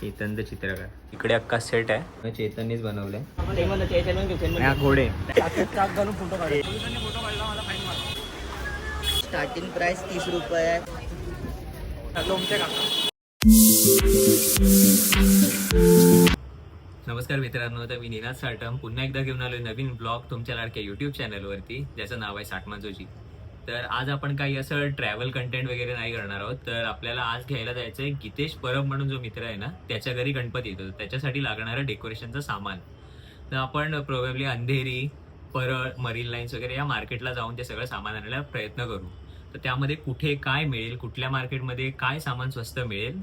Chetan the चित्रकार. इकडे अख्खा सेट आहे, चेतननीच बनवलंय. हा घोडे स्टार्टिंग प्राइस 30 रुपये आहे. नमस्कार मित्रांनो, तर मी निनाद साटम पुन्हा एकदा घेऊन आलोय नवीन ब्लॉग तुमच्या लाडक्या यूट्यूब चॅनलवरती, ज्याचं नाव आहे साटमाजोजी. तर आज आपण काही असं ट्रॅव्हल कंटेंट वगैरे नाही करणार आहोत. तर आपल्याला आज घ्यायला जायचं आहे गीतेश परब म्हणून जो मित्र आहे ना, त्याच्या घरी गणपती येतो, त्याच्यासाठी लागणारं डेकोरेशनचं सामान. तर आपण probably Andheri, Parel, marine lines वगैरे या मार्केटला जाऊन ते सगळं सामान आणायला प्रयत्न करू. तर त्यामध्ये कुठे काय मिळेल, कुठल्या मार्केटमध्ये काय सामान स्वस्त मिळेल,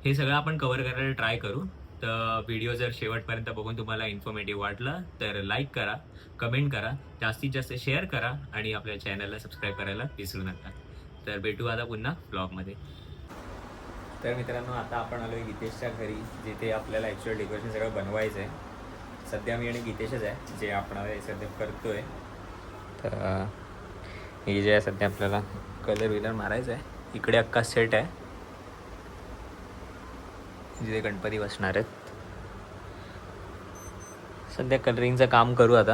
हे सगळं आपण कव्हर करायला ट्राय करू. तर व्हिडिओ जर शेवटपर्यंत बघून तुम्हाला इन्फॉर्मेटिव्ह वाटलं तर लाईक करा, कमेंट करा, जास्तीत जास्त शेअर करा आणि आपल्या चॅनलला सबस्क्राईब करायला विसरू नका. तर भेटू आता पुन्हा ब्लॉगमध्ये. तर मित्रांनो, आता आपण आलो आहे गीतेशच्या घरी, जिथे आपल्याला ॲक्च्युअल डेकोरेशन सगळं बनवायचं आहे. सध्या मी आणि गीतेशच आहे जे आपण सध्या करतो आहे. तर हे जे आहे सध्या आपल्याला कलर विलर मारायचं आहे. इकडे अख्खा सेट आहे जिथे गणपती बसणार आहेत. सध्या कलरिंगचं काम करू आता.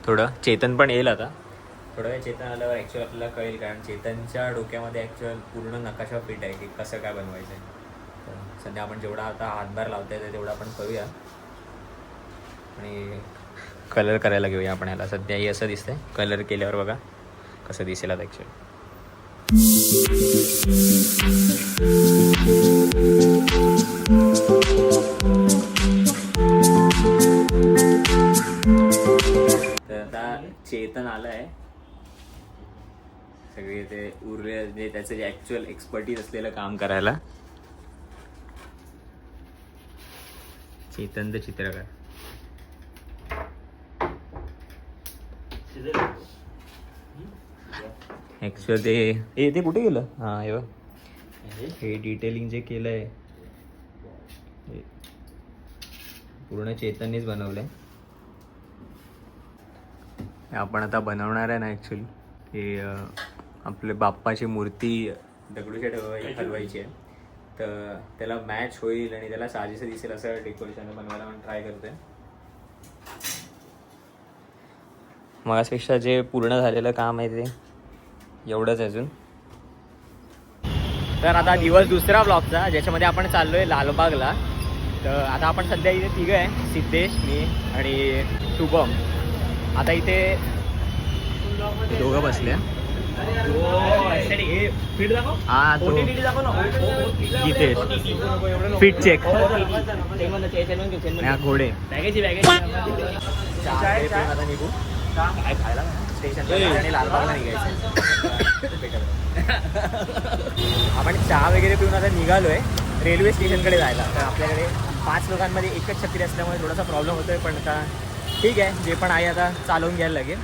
थोडं चेतन पण येईल आता. थोडं वेळ चेतन आल्यावर ॲक्च्युअल आपल्याला कळेल, कारण चेतनच्या डोक्यामध्ये ॲक्च्युअल पूर्ण नकाशा फिट आहे की कसं काय बनवायचं आहे. तर सध्या आपण जेवढा आता हातभार लावता येतो तेवढा आपण करूया आणि कलर करायला घेऊया आपण ह्याला. सध्या हे असं दिसतंय, कलर केल्यावर बघा कसं दिसेल आता ॲक्च्युअली. तर आता चेतन आलाय, सगळे ते उरले जे त्याचं जे ॲक्च्युअल एक्सपर्टीज असलेलं काम करायला. चेतन द चित्रकार. ॲक्च्युअल ते कुठे गेलं? हां हे बघ, हे डिटेलिंग जे केलं आहे पूर्ण चेतननीच बनवलं आहे. आपण आता बनवणार आहे ना ॲक्च्युली, हे आपले बाप्पाची मूर्ती दगडूशेठ हलवायची आहे. तर त्याला मॅच होईल आणि त्याला साजेसं दिसेल असं डेकोरेशन बनवायला आपण ट्राय करतोय. मगासपेक्षा जे पूर्ण झालेलं काम आहे ते एवढंच अजून. तर आता दिवस दुसरा ब्लॉगचा, ज्याच्यामध्ये आपण चाललोय लालबागला. तर आता आपण सध्या इथे तिघं आहे, सिद्धेश, मी आणि शुभम. आता इथे दोघं बसले. हा तो गीतेश, फिट चेक घोडे. आता निघू काय खायला स्टेशन आणि लालबागला निघायचं. आपण चहा वगैरे पिऊन आता निघालोय रेल्वे स्टेशनकडे जायला. तर आपल्याकडे 5 लोकांमध्ये एकच छत्री असल्यामुळे थोडासा प्रॉब्लेम होतोय, पण आता ठीक आहे, जे पण आहे आता चालवून घ्यायला लागेल.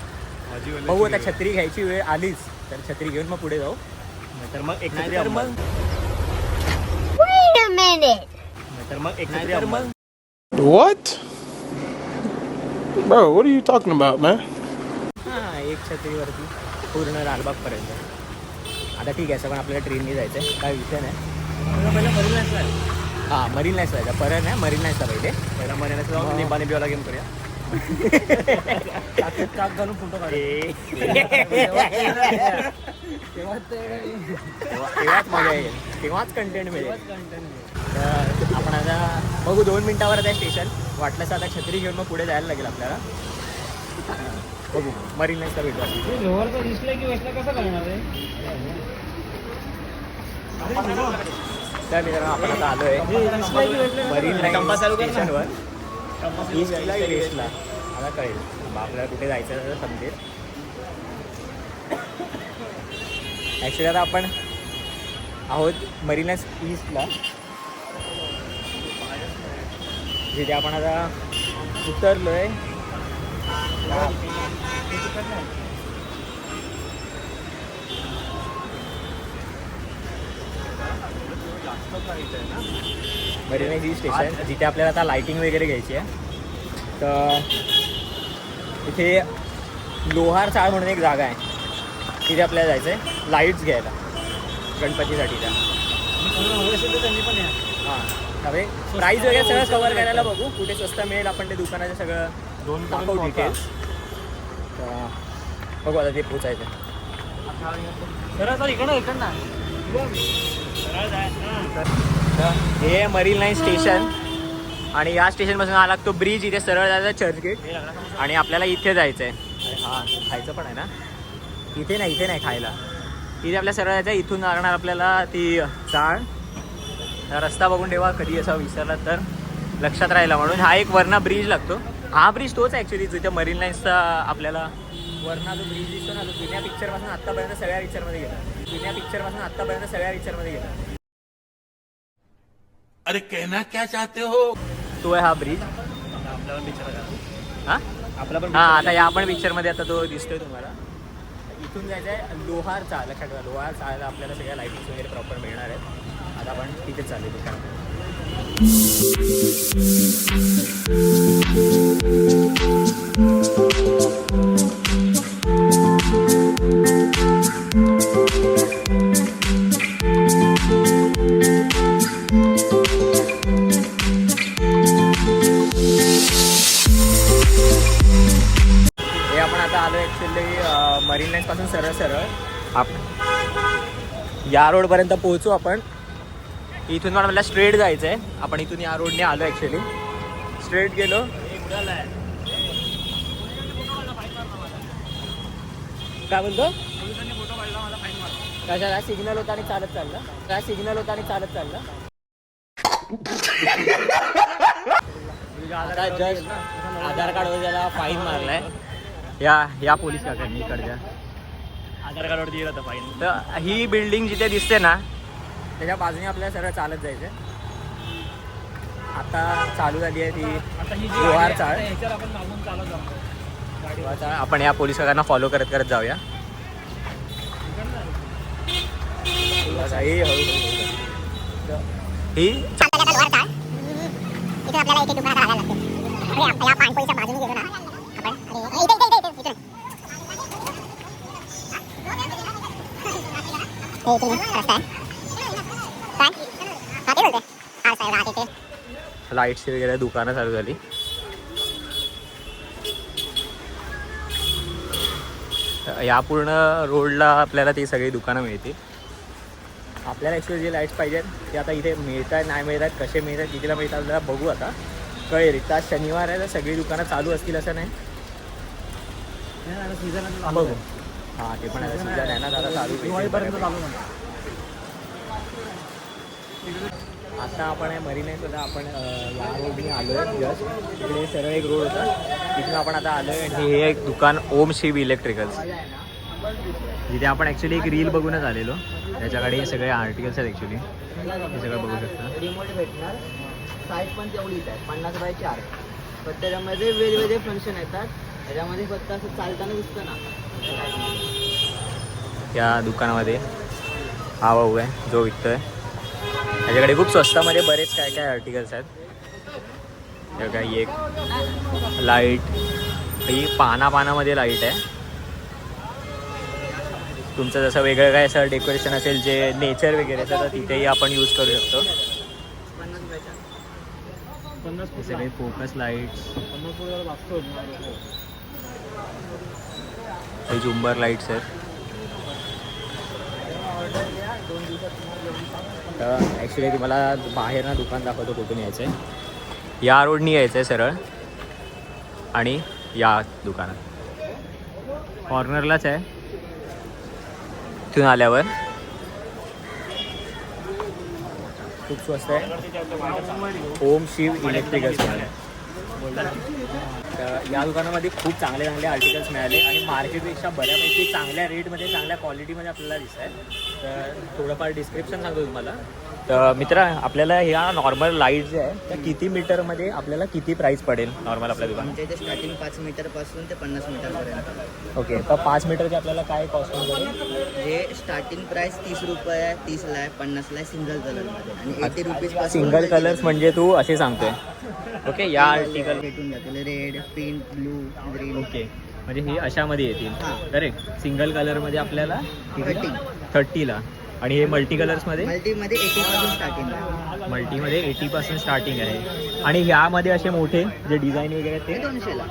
बघू आता, छत्री घ्यायची वेळ आलीच तर छत्री घेऊन मग पुढे जाऊ. तर मग एक छत्री What? Bro, what are you talking about, man? हां, एक छत्रीवरती पूर्ण लालबागपर्यंत. आता ठीक आहे, सगळं आपल्याला ट्रेनने जायचं आहे, काय विषय नाही. पहिला मरीन लाईन्सला. हां, मरीन लाईन्सला जायचं. परत नाही, मरीन लाईन्सला पहिला मरीन लाईन्सला जाऊन निंबाने बिवाला गेम करूया. चाक घालून फोटो काढे, तेव्हाच मजा येईल, तेव्हाच कंटेंट मिळेल. तर आपण आता बघू 2 मिनिटावर आहे स्टेशन. वाटलंच आता छत्री घेऊन मग पुढे जायला लागेल आपल्याला. बघू मरीन लाईन्सला भेटू. लोअरचं दिसलं की वेस्टला कसं करणार आहे. तर मित्रांनो, आपण आता आलोय मरीन लाईन स्टेशनवर. ईस्टला की वेस्टला आता कळेल, आपल्याला कुठे जायचं तर समजेल. ॲक्च्युली आता आपण आहोत मरीन लाईन्स ईस्टला, जिथे आपण आता उतरलोय. मरीन लाईन्स ईस्ट स्टेशन, जिथे आपल्याला आता लाईटिंग वगैरे घ्यायची आहे. तर इथे लोहार चाळ म्हणून एक जागा आहे, तिथे आपल्याला जायचं आहे लाईट्स घ्यायला गणपतीसाठीच्या. हां, प्राईस वगैरे सगळं कव्हर करायला बघू, कुठे स्वस्त मिळेल आपण ते दुकानाचं सगळं दाखवू डिटेल्स. बघू आता ते पोचायचं. हे मरीन लाईन स्टेशन आणि या स्टेशनपासून हा लागतो ब्रिज. इथे सरळ जायचं चर्चगेट आणि आपल्याला इथे जायचं आहे. हां खायचं पण आहे ना इथे नाही खायला. इथे आपल्या सरळ जायचं. इथून लागणार आपल्याला ती चाळ. रस्ता बघून ठेवा, कधी असा विसरला तर लक्षात राहिला म्हणून. हा एक वरना ब्रिज लागतो. हा ब्रिज तोच ॲक्च्युली जिथे मरीन लाईन्सचा आपल्याला वरना जो ब्रिज दिसतो ना, तो जुन्या पिक्चरपासून आत्तापर्यंत सगळ्या पिक्चरमध्ये गेला. अरे कहना क्या चाहते हो? तो आहे हा ब्रिज. हां आता या पण पिक्चरमध्ये आता तो दिसतोय तुम्हाला. इथून जायचं आहे लोहार चाळ. लक्षात ठेवा, लोहार चाळला आपल्याला सगळ्या लाईटिंग्स वगैरे प्रॉपर मिळणार आहेत. आता आपण तिथे चालू दुकान. हे आपण आता आलो ॲक्च्युली मरीन लाईन्स पासून सरळ या रोडपर्यंत पोहोचू आपण. इथून पण मला स्ट्रेट जायचं आहे. आपण इथून या रोडने आलो ॲक्च्युली. स्ट्रेट गेलो. काय बोलतो? कशाला सिग्नल होता आणि चालत चाललं. जस्ट आधार कार्डवर त्याला फाईन मारलाय या पोलीस काकांनी इकडच्या. आधार कार्डवर दिलं होतं फाईन. तर ही बिल्डिंग जिथे दिसते ना त्याच्या बाजूने आपल्याला सरळ चालत जायचं. आता चालू झाली आहे ती लोहार चाळ. आपण या पोलीस काकांना फॉलो करत जाऊया. ही इथे आपल्याला एक दुकानात राहायला लागते. आपल्या पानपोईच्या बाजूने गेलो ना आपण. लाईट्स वगैरे दुकानं चालू झाली. या पूर्ण रोडला आपल्याला ती सगळी दुकानं मिळतील. आपल्याला ॲक्च्युअली जे लाईट्स पाहिजेत ते आता इथे मिळतात नाही मिळतात, कसे मिळतात कितीला मिळतात आपल्याला बघू आता कळेल. तर शनिवार आहे तर सगळी दुकानं चालू असतील असं नाही. बघू. हां ते पण आहे, सीझन आहे ना आता चालू. आता आपण आहे मरीन आहे सुद्धा. आपण या रोडने आलो आहे जस्ट. इकडे सरळ एक रोड होता तिथून आपण आता आलो आहे. आणि हे एक दुकान ओम शिव इलेक्ट्रिकल्स जिथे आपण ॲक्च्युली एक रील बघूनच आलेलो. त्याच्याकडे हे सगळे आर्टिकल्स आहेत ॲक्च्युली. हे सगळं बघू शकता. रिमोट भेटणार. साईज पण तेवढीच आहे 50/4. पण त्याच्यामध्ये वेगवेगळे फंक्शन येतात. त्याच्यामध्ये फक्त असं चालताना दिसतं ना. या दुकानामध्ये हा भाऊ आहे जो विकतोय. त्याच्याकडे खूप स्वस्तामध्ये बरेच काय काय आर्टिकल्स आहेत. काही एक लाईट, ही पानामध्ये लाईट आहे. तुमचं जसं वेगळं काय असं डेकोरेशन असेल जे नेचर वगैरे तर तिथेही आपण यूज करू शकतो. सगळे फोकस लाईट्स, हे झुंबर लाईट्स आहेत. तर ॲक्च्युली तुम्हाला बाहेर ना दुकान दाखवतो कुठून यायचं आहे. या रोडनी यायचं आहे सरळ आणि या दुकानात कॉर्नरलाच आहे. तिथून आल्यावर खूप स्वस्त आहे. ओम शिव इलेक्ट्रिकल्स आहे. तर या दुकानामध्ये खूप चांगले आर्टिकल्स मिळाले आणि मार्केटपेक्षा बऱ्यापैकी चांगल्या रेटमध्ये चांगल्या क्वालिटीमध्ये आपल्याला दिसत आहे. तर थोडंफार डिस्क्रिप्शन सांगतो तुम्हाला. तर मित्र आपल्याला ह्या नॉर्मल लाईट जे आहे त्या किती मीटरमध्ये आपल्याला किती प्राईस पडेल नॉर्मल आपल्या दुकानात? आमच्या इथे स्टार्टिंग 5 मीटरपासून ते 50 मीटरपर्यंत. ओके. तर 5 मीटरचे आपल्याला काय कॉस्ट होईल? हे स्टार्टिंग प्राइस 30 रुपये आहे. 30ला आहे, 50ला आहे सिंगल कलरमध्ये आणि 80 रुपीजपासून सिंगल कलर्स म्हणजे तू असे सांगतोय. ओके. या आर्टिकल भेटून जातील red, pink, blue, green. Okay. म्हणजे हे अशामध्ये येतील. हां. करेक्ट. सिंगल कलरमध्ये आपल्याला 30. 30ला आणि हे मल्टी कलर्समध्ये मल्टीमध्ये 80 पासून स्टार्टिंग आहे. मल्टीमध्ये 80% स्टार्टिंग आहे. आणि ह्यामध्ये असे मोठे जे डिझाईन वगैरे ते आहेत 200ला.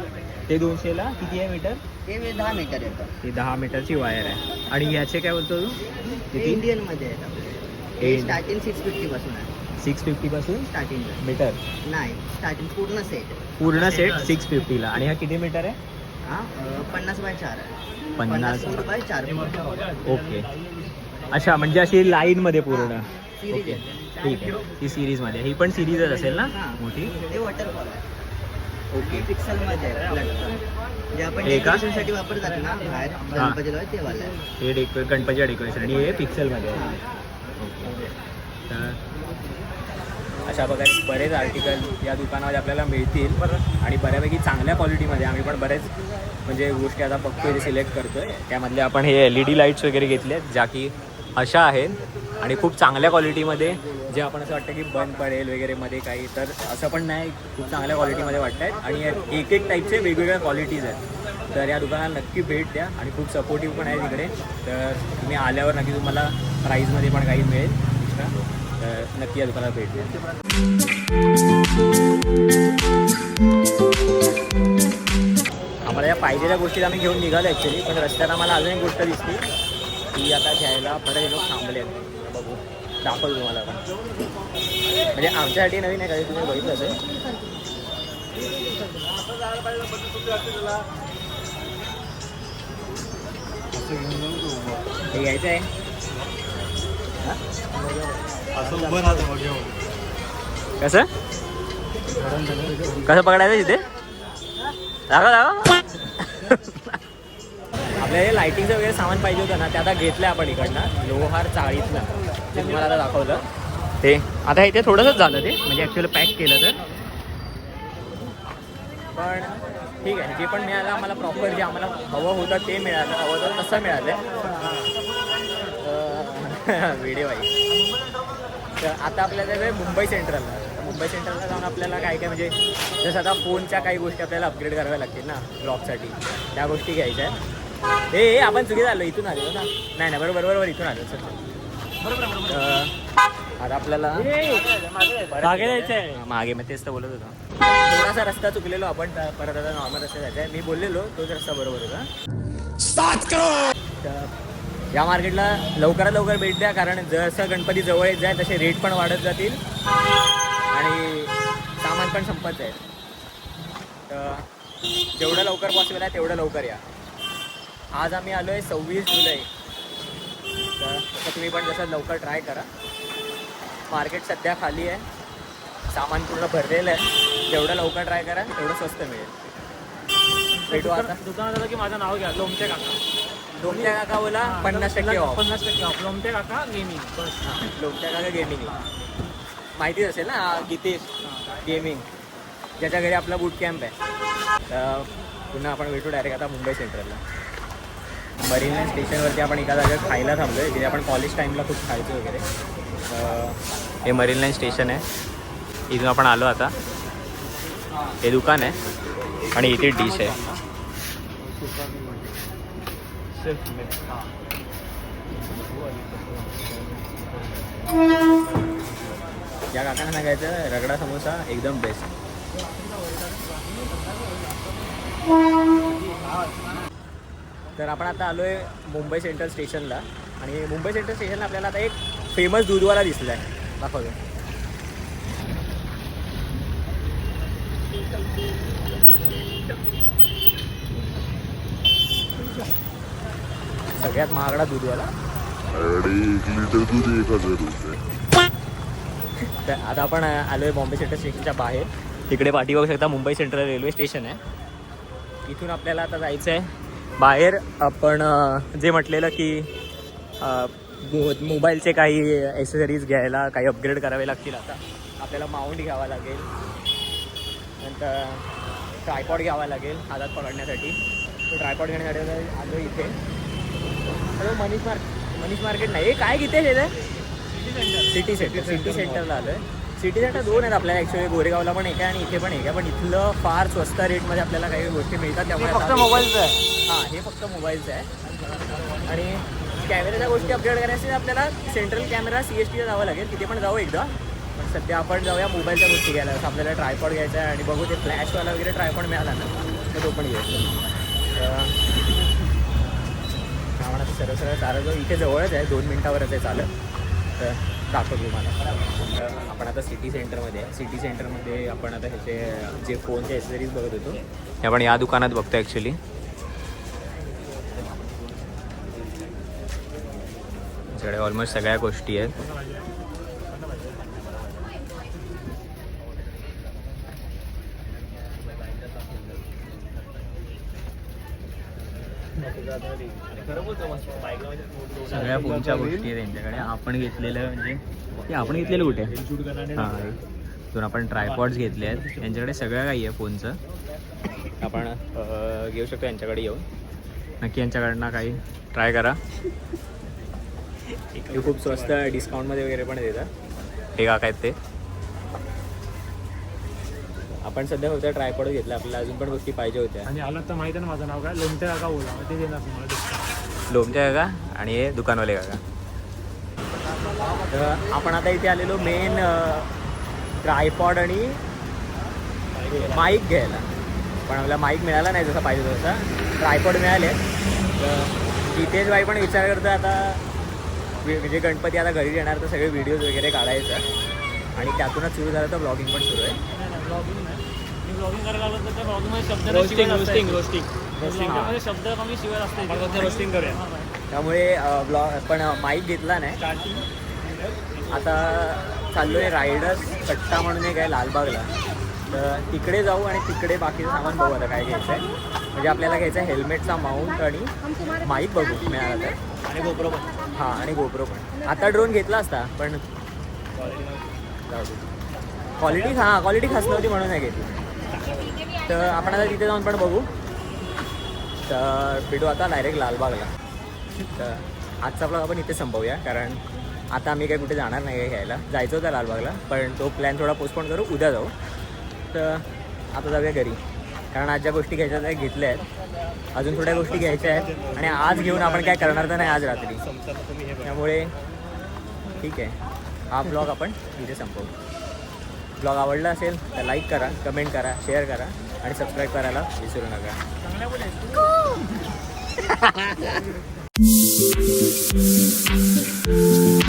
ते 200ला किती आहे मीटर? ते 10 मीटर येतं. ही 10 मीटरची वायर आहे. आणि ह्याचे काय बोलतो तू ते किती? इंडियनमध्ये आहेत आपले. हे स्टार्टिंग 650 पासून आहे. 650 पासून स्टार्टिंग मीटर नाही, स्टार्टिंग पूर्ण सेट. पूर्ण सेट 650ला. आणि हा किती मीटर आहे? हा 50 बाय 4 आहे. 50 फूट बाय 4 फूट. ओके. अच्छा, म्हणजे अशी लाईनमध्ये पूर्ण. सिरीज ओके, आहे. ठीक आहे. ही सिरीजमध्ये, ही पण सिरीजच असेल ना हा. मोठी? ते वॉटरफॉल आहे. ओके. पिक्सलमध्ये आहे फ्लॅट. जे आपण हे का? डेकोरेशनसाठी वापरतात ना बाहेर गणपतीला ते वाला आहे. हे गणपतीच्या डेकोरेशन आणि हे पिक्सेलमध्ये आहे. ओके. तर अशा प्रकारे बरेच आर्टिकल या दुकानामध्ये आपल्याला मिळतील आणि बऱ्यापैकी चांगल्या क्वालिटीमध्ये. आम्ही पण बरेच म्हणजे गोष्टी आता बघतोय, सिलेक्ट करतोय. त्यामधले आपण हे LED लाईट्स वगैरे घेतले आहेत, ज्या की अशा आहेत आणि खूप चांगल्या क्वालिटीमध्ये, जे आपण असं वाटतं की बंद पडेल वगैरे मध्ये काही, तर असं पण नाही, खूप चांगल्या क्वालिटीमध्ये वाटत आहेत. आणि एक एक टाईपचे वेगवेगळ्या क्वालिटीज आहेत. तर या दुकानाला नक्की भेट द्या आणि खूप सपोर्टिव्ह पण आहे तिकडे. तर तुम्ही आल्यावर नक्की तुम्हाला प्राईजमध्ये पण काही मिळेल एक्स्ट्रा. तर नक्की या दुकानाला भेट द्या. आम्हाला या पाहिजेल्या गोष्टी आम्ही घेऊन निघालो ॲक्च्युली, पण रस्त्यात आम्हाला अजून एक गोष्ट दिसली की आता घ्यायला परत लोक थांबले आहेत. बघू, दाखवतो तुम्हाला आपण. म्हणजे आमच्यासाठी नवीन आहे, काही तुम्ही बघितलं असेल. हे घ्यायचं आहे. कसं कसं पकडायचं तिथे? आपल्याला हे लायटिंगचं वगैरे सामान पाहिजे होतं ना, ते आता घेतलं आपण इकडनं लोहार चाळीतलं. ते तुम्हाला आता दाखवलं ते. आता इथे थोडंसंच झालं ते, म्हणजे ॲक्च्युअली पॅक केलं तर. पण ठीक आहे, जे पण मिळालं आम्हाला प्रॉपर, जे आम्हाला हवं होतं ते मिळालं, हवं होतं तसं मिळालं. व्हिडिओ आहे. तर आता आपल्याला जायचं आहे मुंबई सेंट्रलला. मुंबई सेंट्रलला जाऊन आपल्याला काय काय म्हणजे जसं आता फोनच्या काही गोष्टी आपल्याला अपग्रेड कराव्या लागतील ना ब्लॉगसाठी, त्या गोष्टी घ्यायच्या आहेत. हे आपण चुकी झालो, इथून आलो ना. नाही बरोबर इथून आलो सर. आता आपल्याला मागे जायचं आहे. मागे मग तेच तर बोलत होतो. थोडासा रस्ता चुकलेलो आपण, परत आता नॉर्मल रस्ता जायचा आहे. मी बोललेलो तोच रस्ता बरोबर होता. तर या मार्केटला लवकरात लवकर भेट द्या, कारण जसं गणपती जवळ येत जाईल तसे रेट पण वाढत जातील आणि सामान पण संपत जाईल. तर जेवढं लवकर पॉसिबल आहे तेवढं लवकर या. आज आम्ही आलो आहे 26 जुलै. तर तुम्ही पण जसं लवकर ट्राय करा. मार्केट सध्या खाली आहे, सामान पूर्ण भरलेलं आहे. जेवढं लवकर ट्राय करा तेवढं स्वस्त मिळेल. भेटू आता. दुकानात आलं की माझं नाव घ्या, लोमटे काका. लोमट्या काका बोला 50% ऑफ. 50% ऑफ. लोमटे काका गेमिंग. लोमट्या काका गेमिंग माहितीच असेल ना, गीतेश गेमिंग, ज्याच्या घरी आपला बूट कॅम्प आहे. तर पुन्हा आपण भेटू डायरेक्ट आता मुंबई सेंट्रलला. मरीन लाईन स्टेशनवरती आपण एका जागेवर खायला थांबलो आहे, जिथे आपण कॉलेज टाईमला खूप खायचो वगैरे. हे मरीन लाईन स्टेशन आहे, इथून आपण आलो आता. हे दुकान आहे आणि इथे डिश आहे. या काकांना सांगायचं रगडा समोसा एकदम बेस्ट. तर आपण आता आलो आहे मुंबई सेंट्रल स्टेशनला. आणि मुंबई सेंट्रल स्टेशनला आपल्याला आता एक फेमस दूधवाला दिसला आहे, दाखवतो. सगळ्यात महागडा दूधवाला. अरे 1 लिटर दूध 1000 रुपये. तर आता आपण आलो आहे बॉम्बे सेंट्रल स्टेशनच्या बाहेर. तिकडे पाठी बघू शकता मुंबई सेंट्रल रेल्वे स्टेशन आहे. इथून आपल्याला आता जायचं आहे बाहेर. आपण जे म्हटलेलं की मोबाईलचे काही ॲक्सेसरीज घ्यायला, काही अपग्रेड करावे लागतील. आता आपल्याला माउंट घ्यावा लागेल, नंतर ट्रायपॉड घ्यावा लागेल हातात पकडण्यासाठी. तो ट्रायपॉड घेण्यासाठी आलो इथे. मनीष मार्केट नाही, हे काय किती आहे सिटी सेंटरला आलो आहे. सिटी सेंटर 2 आहेत आपल्याला ॲक्च्युली. गोरेगावला पण एक आहे आणि इथे पण एक आहे. पण इथलं फार स्वस्त रेटमध्ये आपल्याला काही गोष्टी मिळतात, त्यामुळे फक्त मोबाईलचं आहे. हां, हे फक्त मोबाईलचं आहे. आणि कॅमेऱ्याच्या गोष्टी अपडेट करायसाठी आपल्याला सेंट्रल कॅमेरा CSTला जावं लागेल. तिथे पण जाऊ एकदा. पण सध्या आपण जाऊया मोबाईलच्या गोष्टी घ्यायला. जसं आपल्याला ट्रायपॉड घ्यायचा आहे आणि बघू ते फ्लॅशवाला वगैरे ट्रायपॉड मिळाला ना तर तो पण घ्यायचा. आपण आता सरळ सरळ चालत जाऊ. इथे जवळच आहे, 2 मिनिटावरच आहे चालत. तर दाखवतो तुम्हाला. आपण आता सिटी सेंटरमध्ये आहे. सिटी सेंटरमध्ये आपण आता ह्याचे जे फोनचे ॲक्सेसरीज बघत होतो हे आपण या दुकानात बघतो ॲक्च्युली. सगळ्या ऑलमोस्ट सगळ्या गोष्टी आहेत. सगळ्या फोनच्या गोष्टी आहेत त्यांच्याकडे. आपण घेतलेलं म्हणजे ते आपण घेतलेलं कुठे हां दोन आपण ट्रायपॉड्स घेतले आहेत. यांच्याकडे सगळं काही आहे फोनचं. आपण घेऊ शकतो यांच्याकडे येऊन. नक्की यांच्याकडनं काही ट्राय करा. ते खूप स्वस्त डिस्काउंटमध्ये वगैरे पण देतात. हे का काय ते आपण सध्या होत्या ट्रायपॉड घेतला. आपल्याला अजून पण गोष्टी पाहिजे होत्या. आणि आला तर माहिती आहे ना माझं नाव काय, लोमटे काका बोला, ते देणार तुम्हाला discount. लोमच्या काका आणि हे दुकानवाले काका. तर आपण आता इथे आलेलो मेन ट्रायपॉड आणि माईक घ्यायला. पण आपल्याला माईक मिळाला नाही जसा पाहिजे तसा. ट्रायपॉड मिळाले. तर जितेश भाई पण विचार करतो आता म्हणजे गणपती आता घरी येणार तर सगळे व्हिडिओज वगैरे काढायचं आणि त्यातूनच सुरू झालं तर ब्लॉगिंग पण सुरू आहे. ब्लॉगिंग नाही, मी ब्लॉगिंग करायला लागलो तर त्या ब्लॉगिंगमध्ये शब्द रोस्टिंग शब्द कमी शिवाय असते. रोस्टिंग करूया. त्यामुळे पण माईक घेतला नाही. आता चाललो आहे रायडर्स कट्टा म्हणून एक आहे लालबागला. तर तिकडे जाऊ आणि तिकडे बाकीचं सामान बघू आता काय घ्यायचं आहे. म्हणजे आपल्याला घ्यायचं आहे हेल्मेटचा माउंट आणि माईक बघू मिळाला तर. आणि गोप्रो पण. हां आणि गोप्रो पण. आता ड्रोन घेतला असता पण क्वालिटी खास नव्हती म्हणून नाही घेतली. तर आपण आता तिथे जाऊन पण बघू. तर भेटू आता डायरेक्ट लालबागला. तर आजचा ब्लॉग आपण इथे संपवूया कारण आता आम्ही काही कुठे जाणार नाही आहे घ्यायला. जायचं होतं लालबागला पण तो प्लॅन थोडा पोस्टपोन करू, उद्या जाऊ. तर आता जाऊया घरी कारण आज ज्या गोष्टी घ्यायच्या त्या घेतल्या आहेत. अजून थोड्या गोष्टी घ्यायच्या आहेत आणि आज घेऊन आपण काय करणार तर नाही आज रात्री. त्यामुळे ठीक आहे, हा ब्लॉग आपण इथे संपवू. ब्लॉग आवडला असेल तर लाईक करा, कमेंट करा, शेअर करा आणि सबस्क्राईब करायला विसरू नका.